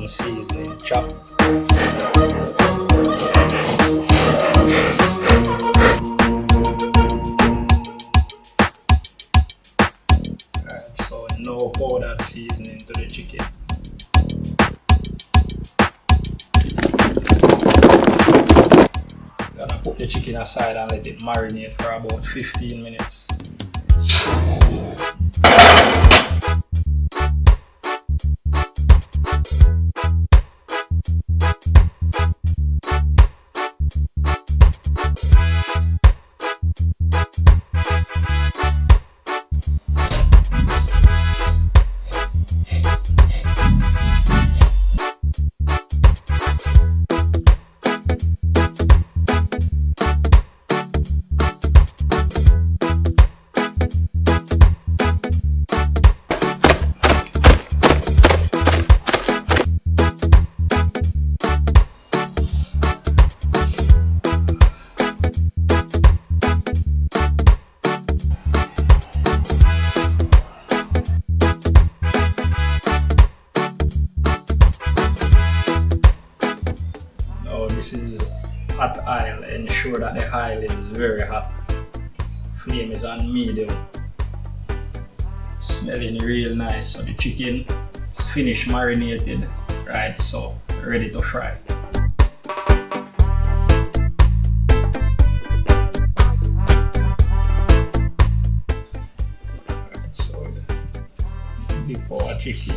some seasoning chopped. So no powdered seasoning to the chicken. Gonna put the chicken aside and let it marinate for about 15 minutes. This is hot oil. Ensure that the oil is very hot. Flame is on medium. Smelling real nice. So the chicken is finished marinated, right? So ready to fry. Alright, so dip our chicken.